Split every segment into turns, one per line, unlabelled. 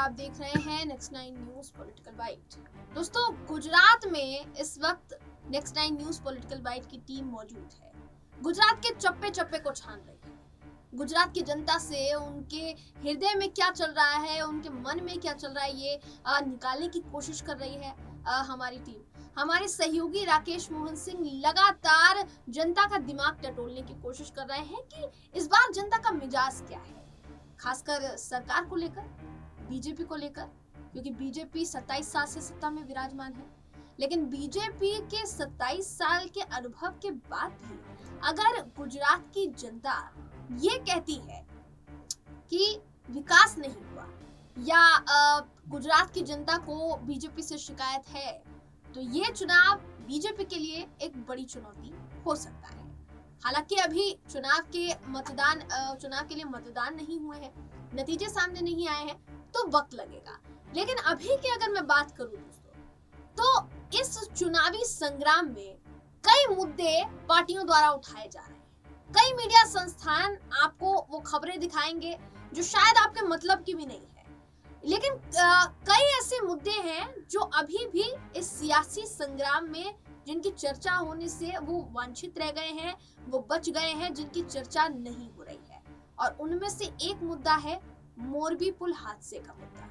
आप देख रहे हैं नेक्स्ट 9 न्यूज पॉलिटिकल बाइट। दोस्तों, गुजरात में इस वक्त नेक्स्ट 9 न्यूज पॉलिटिकल बाइट की टीम मौजूद है। गुजरात के चप्पे चप्पे को छान रही है। गुजरात की जनता से उनके हृदय में क्या चल रहा है, उनके मन में क्या चल रहा है, ये निकालने की कोशिश कर रही है हमारी टीम। हमारे सहयोगी राकेश मोहन सिंह लगातार जनता का दिमाग टटोलने की कोशिश कर रहे हैं कि इस बार जनता का मिजाज क्या है, खासकर सरकार को लेकर, बीजेपी को लेकर, क्योंकि बीजेपी 27 साल से सत्ता में विराजमान है। लेकिन बीजेपी के 27 साल के अनुभव के बाद भी अगर गुजरात की जनता ये कहती है कि विकास नहीं हुआ या गुजरात की जनता को बीजेपी से शिकायत है, तो ये चुनाव बीजेपी के लिए एक बड़ी चुनौती हो सकता है। हालांकि अभी चुनाव के लिए मतदान नहीं हुए हैं, नतीजे सामने नहीं आए हैं, तो वक्त लगेगा। लेकिन अभी की अगर मैं बात करूं दोस्तों, तो इस चुनावी संग्राम में कई मुद्दे पार्टियों द्वारा उठाए जा रहे हैं। कई मीडिया संस्थान आपको वो खबरें दिखाएंगे जो शायद आपके मतलब की भी नहीं है, लेकिन कई ऐसे मुद्दे हैं जो अभी भी इस सियासी संग्राम में जिनकी चर्चा होने से वो वांछित रह गए हैं, वो बच गए हैं, जिनकी चर्चा नहीं हो रही है। और उनमें से एक मुद्दा है मोरबी पुल हादसे का मुद्दा।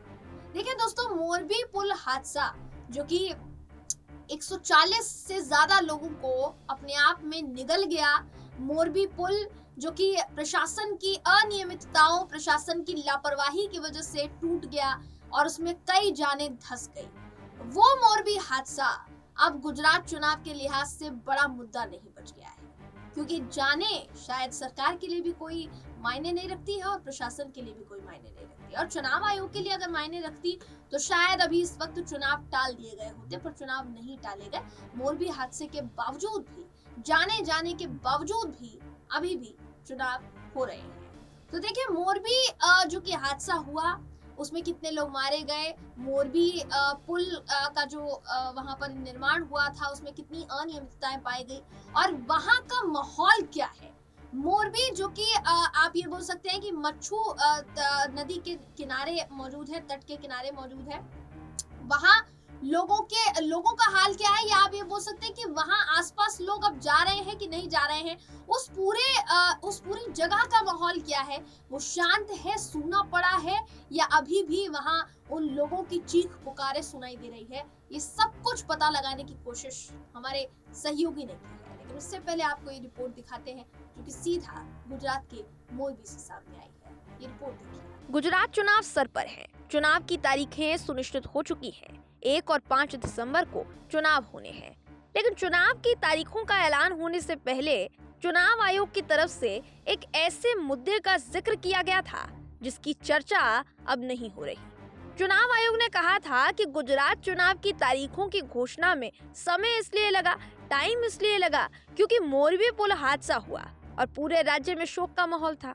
देखिए दोस्तों, मोरबी पुल हादसा जो कि 140 से ज्यादा लोगों को अपने आप में निगल गया, मोरबी पुल जो कि प्रशासन की अनियमितताओं, प्रशासन की लापरवाही की वजह से टूट गया और उसमें कई जानें धंस गई, वो मोरबी हादसा अब गुजरात चुनाव के लिहाज से बड़ा मुद्दा नहीं बच गया है। क्योंकि जाने शायद सरकार के लिए भी कोई मायने नहीं रखती है और प्रशासन के लिए भी कोई मायने नहीं रखती, और चुनाव आयोग के लिए अगर मायने रखती तो शायद अभी इस वक्त चुनाव टाल दिए गए होते, पर चुनाव नहीं टाले गए। मोरबी हादसे के बावजूद भी, जाने के बावजूद भी अभी भी चुनाव हो रहे हैं। तो देखिए, मोरबी जो कि हादसा हुआ उसमें कितने लोग मारे गए, मोरबी पुल का जो वहां पर निर्माण हुआ था उसमें कितनी अनियमितताएं पाई गई, और वहां का माहौल क्या है। मोरबी जो कि आप ये बोल सकते हैं कि मच्छू नदी के किनारे मौजूद है, तट के किनारे मौजूद है, वहां लोगों का हाल क्या है, या आप ये बोल सकते हैं कि वहां आसपास लोग अब जा रहे हैं कि नहीं जा रहे हैं, उस पूरी जगह का माहौल क्या है, वो शांत है, सूना पड़ा है, या अभी भी वहां उन लोगों की चीख पुकारें सुनाई दे रही है। ये सब कुछ पता लगाने की कोशिश हमारे सहयोगी ने की है। लेकिन उससे पहले आपको ये रिपोर्ट दिखाते हैं जो कि सीधा गुजरात के मोरबी से सामने आई है। ये रिपोर्ट देखिए।
गुजरात चुनाव सर पर है। चुनाव की तारीखें सुनिश्चित हो चुकी हैं। 1 और 5 दिसंबर को चुनाव होने हैं, लेकिन चुनाव की तारीखों का ऐलान होने से पहले चुनाव आयोग की तरफ से एक ऐसे मुद्दे का जिक्र किया गया था जिसकी चर्चा अब नहीं हो रही। चुनाव आयोग ने कहा था कि गुजरात चुनाव की तारीखों की घोषणा में समय इसलिए लगा, टाइम इसलिए लगा क्योंकि मोरबी पुल हादसा हुआ और पूरे राज्य में शोक का माहौल था।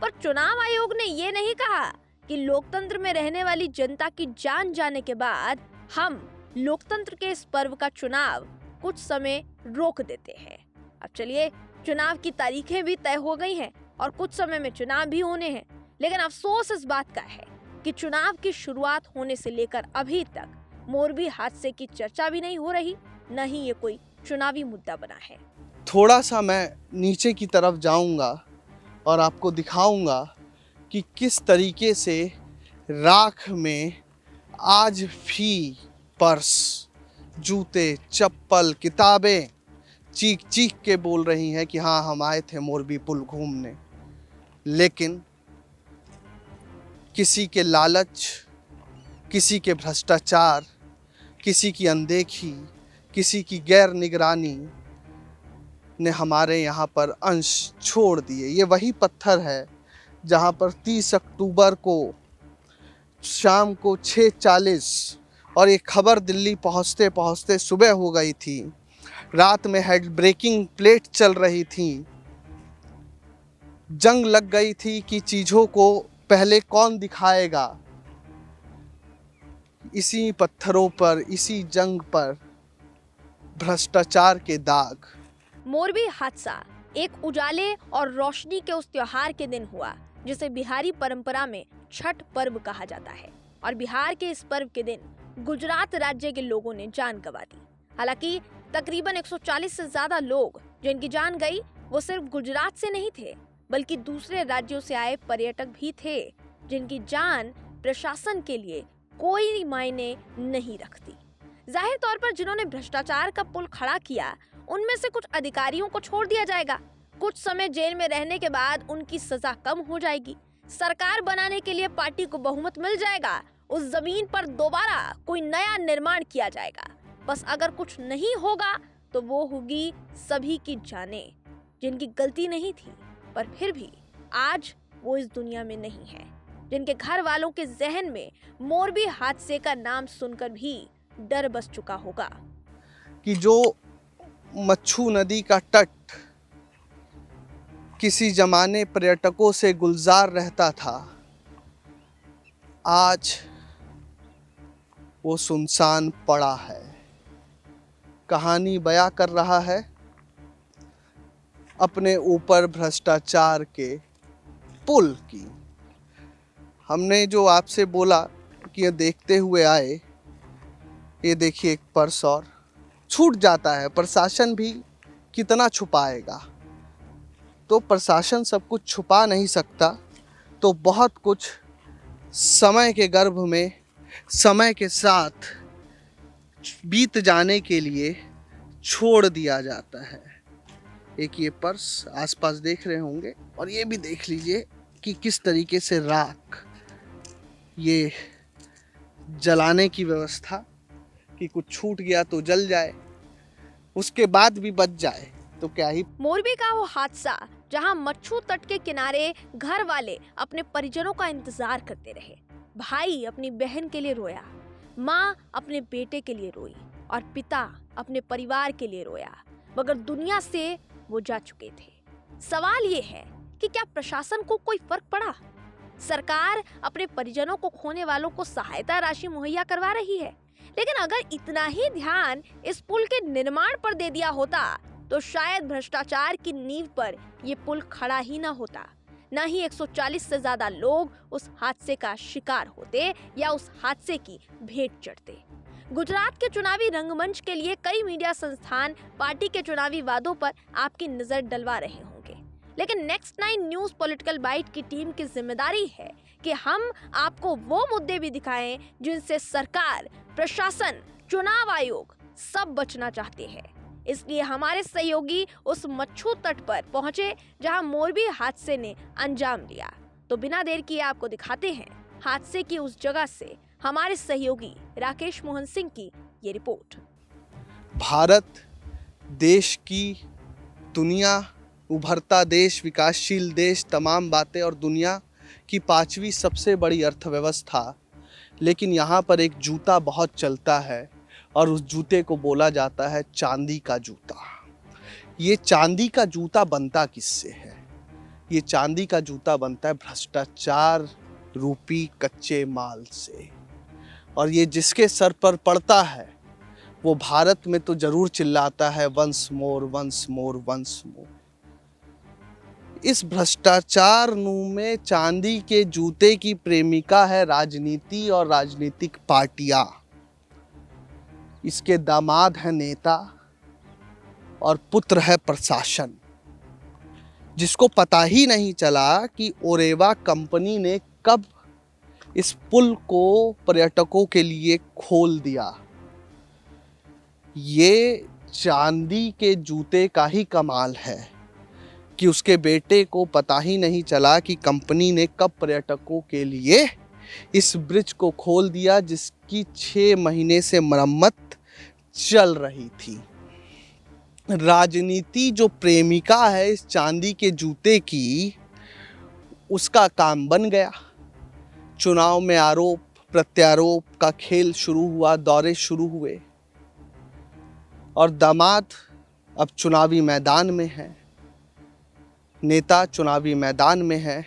पर चुनाव आयोग ने ये नहीं कहा कि लोकतंत्र में रहने वाली जनता की जान जाने के बाद हम लोकतंत्र के इस पर्व का चुनाव कुछ समय रोक देते हैं। अब चलिए, चुनाव की तारीखें भी तय हो गई हैं और कुछ समय में चुनाव भी होने हैं, लेकिन अफसोस इस बात का है कि चुनाव की शुरुआत होने से लेकर अभी तक मोरबी हादसे की चर्चा भी नहीं हो रही, न ही ये कोई चुनावी मुद्दा बना है।
थोड़ा सा मैं नीचे की तरफ जाऊंगा और आपको दिखाऊंगा कि किस तरीके से राख में आज भी पर्स, जूते, चप्पल, किताबें चीख चीख के बोल रही हैं कि हाँ, हम आए थे मोरबी पुल घूमने। लेकिन किसी के लालच, किसी के भ्रष्टाचार, किसी की अनदेखी, किसी की गैर निगरानी ने हमारे यहाँ पर अंश छोड़ दिए। ये वही पत्थर है जहाँ पर 30 अक्टूबर को शाम को 6:40 और ये खबर दिल्ली पहुँचते पहुँचते सुबह हो गई थी। रात में हेड ब्रेकिंग प्लेट चल रही थी। जंग लग गई थी कि चीज़ों को पहले कौन दिखाएगा। इसी पत्थरों पर, इसी जंग पर भ्रष्टाचार के दाग।
मोरबी हादसा एक उजाले और रोशनी के उस त्योहार के दिन हुआ जिसे बिहारी परंपरा में छठ पर्व कहा जाता है, और बिहार के इस पर्व के दिन गुजरात राज्य के लोगों ने जान गंवा दी। हालांकि तकरीबन 140 से ज्यादा लोग जिनकी जान गई वो सिर्फ गुजरात से नहीं थे, बल्कि दूसरे राज्यों से आए पर्यटक भी थे जिनकी जान प्रशासन के लिए कोई मायने नहीं रखती। जाहिर तौर पर जिन्होंने भ्रष्टाचार का पुल खड़ा किया उनमें से कुछ अधिकारियों को छोड़ दिया जाएगा, कुछ समय जेल में रहने के बाद उनकी सजा कम हो जाएगी, सरकार बनाने के लिए पार्टी को बहुमत मिल जाएगा, उस जमीन पर दोबारा कोई नया निर्माण किया जाएगा। बस अगर कुछ नहीं होगा तो वो होगी सभी की जानें जिनकी गलती नहीं थी, पर फिर भी आज वो इस दुनिया में नहीं है, जिनके घर वालों के जहन में मोरबी हादसे का नाम सुनकर भी डर बस चुका होगा
कि जो मच्छू नदी का तट किसी जमाने पर्यटकों से गुलजार रहता था, आज वो सुनसान पड़ा है। कहानी बयां कर रहा है अपने ऊपर भ्रष्टाचार के पुल की। हमने जो आपसे बोला कि ये देखते हुए आए, ये देखिए एक पर्स और छूट जाता है। प्रशासन भी कितना छुपाएगा, तो प्रशासन सब कुछ छुपा नहीं सकता, तो बहुत कुछ समय के गर्भ में समय के साथ बीत जाने के लिए छोड़ दिया जाता है। एक ये पर्स आसपास देख रहे होंगे, और ये भी देख लीजिए कि किस तरीके से राख, ये जलाने की व्यवस्था कि कुछ छूट गया तो जल जाए, उसके बाद भी बच जाए तो क्या ही।
मोरबी का वो हादसा जहां मच्छू तट के किनारे घर वाले अपने परिजनों का इंतजार करते रहे, भाई अपनी बहन के लिए रोया, माँ अपने बेटे के लिए रोई और पिता अपने परिवार के लिए रोया, मगर दुनिया से वो जा चुके थे। सवाल ये है कि क्या प्रशासन को कोई फर्क पड़ा? सरकार अपने परिजनों को खोने वालों को सहायता राशि मुहैया करवा रही है, लेकिन अगर इतना ही ध्यान इस पुल के निर्माण पर दे दिया होता तो शायद भ्रष्टाचार की नींव पर ये पुल खड़ा ही ना होता, न ही 140 से ज्यादा लोग उस हादसे का शिकार होते या उस हादसे की भेंट चढ़ते। गुजरात के चुनावी रंगमंच के लिए कई मीडिया संस्थान पार्टी के चुनावी वादों पर आपकी नजर डलवा रहे होंगे, लेकिन नेक्स्ट 9 न्यूज पॉलिटिकल बाइट की टीम की जिम्मेदारी है कि हम आपको वो मुद्दे भी दिखाएं जिनसे सरकार, प्रशासन, चुनाव आयोग सब बचना चाहते हैं। इसलिए हमारे सहयोगी उस मच्छू तट पर पहुंचे जहां मोरबी हादसे ने अंजाम लिया। तो बिना देर किए आपको दिखाते हैं हादसे की उस जगह से हमारे सहयोगी राकेश मोहन सिंह की ये रिपोर्ट।
भारत देश की, दुनिया, उभरता देश, विकासशील देश, तमाम बातें, और दुनिया की 5वीं सबसे बड़ी अर्थव्यवस्था, लेकिन यहाँ पर एक जूता बहुत चलता है और उस जूते को बोला जाता है चांदी का जूता। ये चांदी का जूता बनता किससे है? ये चांदी का जूता बनता है भ्रष्टाचार रूपी कच्चे माल से, और ये जिसके सर पर पड़ता है वो भारत में तो जरूर चिल्लाता है once more, once more, once more. इस भ्रष्टाचार में चांदी के जूते की प्रेमिका है राजनीति और राजनीतिक पार्टियां। इसके दामाद है नेता और पुत्र है प्रशासन, जिसको पता ही नहीं चला कि ओरेवा कंपनी ने कब इस पुल को पर्यटकों के लिए खोल दिया। ये चांदी के जूते का ही कमाल है कि उसके बेटे को पता ही नहीं चला कि कंपनी ने कब पर्यटकों के लिए इस ब्रिज को खोल दिया, जिसकी 6 महीने से मरम्मत चल रही थी। राजनीति जो प्रेमिका है इस चांदी के जूते की, उसका काम बन गया। चुनाव में आरोप प्रत्यारोप का खेल शुरू हुआ, दौरे शुरू हुए, और दामाद अब चुनावी मैदान में है, नेता चुनावी मैदान में है।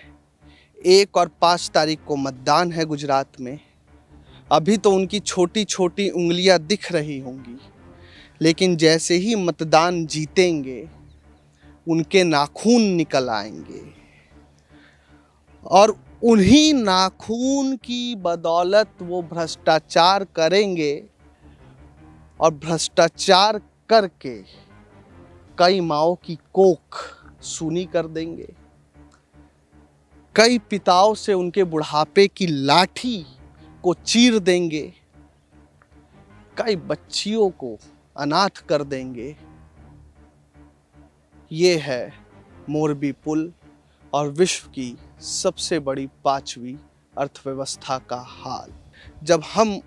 1 और 5 तारीख को मतदान है गुजरात में। अभी तो उनकी छोटी छोटी उंगलियां दिख रही होंगी, लेकिन जैसे ही मतदान जीतेंगे उनके नाखून निकल आएंगे, और उन्हीं नाखून की बदौलत वो भ्रष्टाचार करेंगे और भ्रष्टाचार करके कई माओं की कोख सूनी कर देंगे, कई पिताओं से उनके बुढ़ापे की लाठी को चीर देंगे, कई बच्चियों को अनाथ कर देंगे। ये है मोरबी पुल और विश्व की सबसे बड़ी 5वीं अर्थव्यवस्था का हाल। जब हम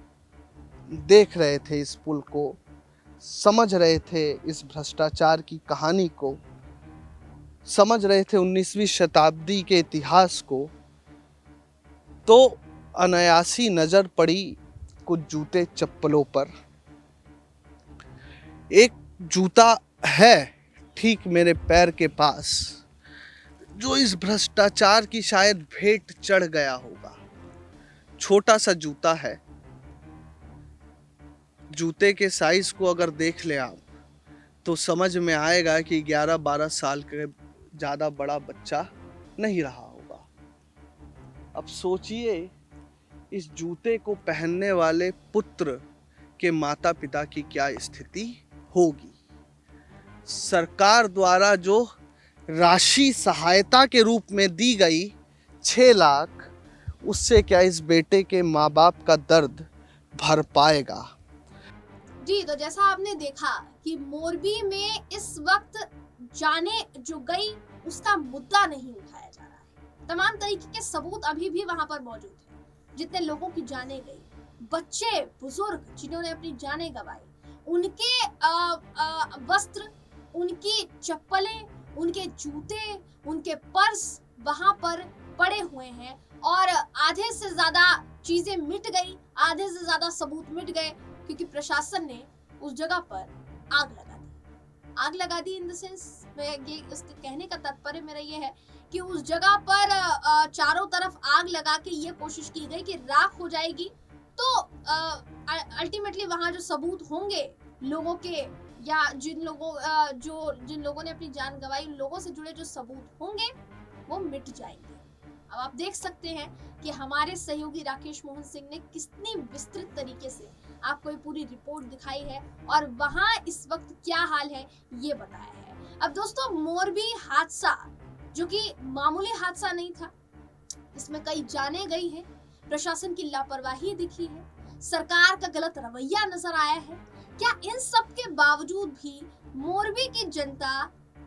देख रहे थे इस पुल को, समझ रहे थे इस भ्रष्टाचार की कहानी को, समझ रहे थे 19वीं शताब्दी के इतिहास को, तो अनायासी नजर पड़ी कुछ जूते चप्पलों पर। एक जूता है ठीक मेरे पैर के पास, जो इस भ्रष्टाचार की शायद भेंट चढ़ गया होगा। छोटा सा जूता है। जूते के साइज को अगर देख ले आप तो समझ में आएगा कि 11-12 साल के ज़्यादा बड़ा बच्चा नहीं रहा होगा। अब सोचिए इस जूते को पहनने वाले पुत्र के माता पिता की क्या स्थिति होगी। सरकार द्वारा जो राशि सहायता के रूप में दी गई 6 लाख, उससे क्या इस बेटे के माँ बाप का दर्द भर पाएगा।
जी, तो जैसा आपने देखा कि मोरबी में इस वक्त जाने जो गई उसका मुद्दा नहीं उठाया जा रहा है। तमाम तरीके के सबूत अभी भी वहां पर मौजूद हैं। जितने लोगों की जाने गई, बच्चे, बुजुर्ग जिन्होंने अपनी जानें गंवाई, उनके वस्त्र, उनकी चप्पलें, उनके जूते, उनके पर्स वहां पर पड़े हुए हैं और आधे से ज्यादा चीजें मिट गई, आधे से ज्यादा सबूत मिट गए क्योंकि प्रशासन ने उस जगह पर आग लगा दी। आग लगा दी इन द सेंस, ये इसके कहने का तात्पर्य मेरा ये है कि उस जगह पर चारों तरफ आग लगा के ये कोशिश की गई कि राख हो जाएगी, तो अल्टीमेटली वहां जो सबूत होंगे लोगों के या जिन लोगों ने अपनी जान गंवाई, उन लोगों से जुड़े जो सबूत होंगे वो मिट जाएंगे। अब आप देख सकते हैं कि हमारे सहयोगी राकेश मोहन सिंह ने कितनी विस्तृत तरीके से आपको ये पूरी रिपोर्ट दिखाई है और वहां इस वक्त क्या हाल है ये बताया है। अब दोस्तों, मोरबी हादसा जो कि मामूली हादसा नहीं था, इसमें कई जानें गई हैं, प्रशासन की लापरवाही दिखी है, सरकार का गलत रवैया नजर आया है। क्या इन सब के बावजूद भी मोरबी की जनता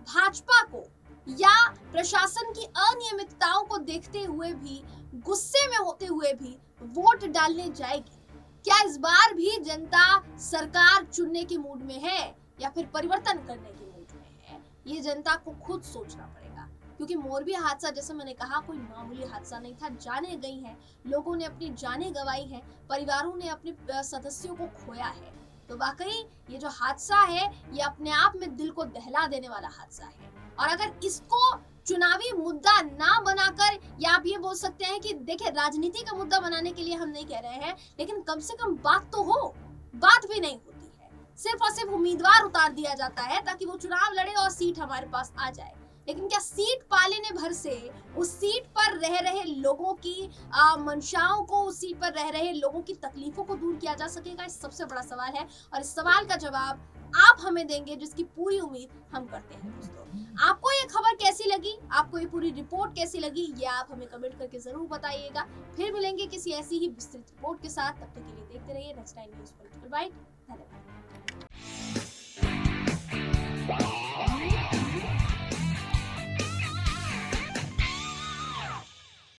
भाजपा को या प्रशासन की अनियमितताओं को देखते हुए भी, गुस्से में होते हुए भी वोट डालने जाएगी? क्या इस बार भी जनता सरकार चुनने के मूड में है या फिर परिवर्तन करने के मूड में है? ये जनता को खुद सोचना पड़ेगा, क्योंकि मोरबी हादसा, जैसे मैंने कहा, कोई मामूली हादसा नहीं था। जाने गई हैं, लोगों ने अपनी जानें गंवाई हैं, परिवारों ने अपने सदस्यों को खोया है। तो वाकई ये जो हादसा है ये अपने आप में दिल को दहला देने वाला हादसा है। और अगर इसको चुनावी मुद्दा ना बनाकर, या आप ये बोल सकते हैं कि देखिए, राजनीति का मुद्दा बनाने के लिए हम नहीं कह रहे हैं, लेकिन कम से कम बात तो हो। बात भी नहीं होती है, सिर्फ और सिर्फ उम्मीदवार उतार दिया जाता है ताकि वो चुनाव लड़े और सीट हमारे पास आ जाए। लेकिन क्या सीट पा लेने भर से उस सीट पर रह रहे लोगों की मंशाओं को, उस सीट पर रह रहे लोगों की तकलीफों को दूर किया जा सकेगा? इस सबसे बड़ा सवाल है और इस सवाल का जवाब आप हमें देंगे, जिसकी पूरी उम्मीद हम करते हैं। दोस्तों, आपको ये खबर कैसी लगी, आपको ये पूरी रिपोर्ट कैसी लगी, ये आप हमें कमेंट करके जरूर बताइएगा। फिर मिलेंगे किसी ऐसी ही विस्तृत रिपोर्ट के साथ। तब तक के लिए देखते रहिए next time news political bite. धन्यवाद।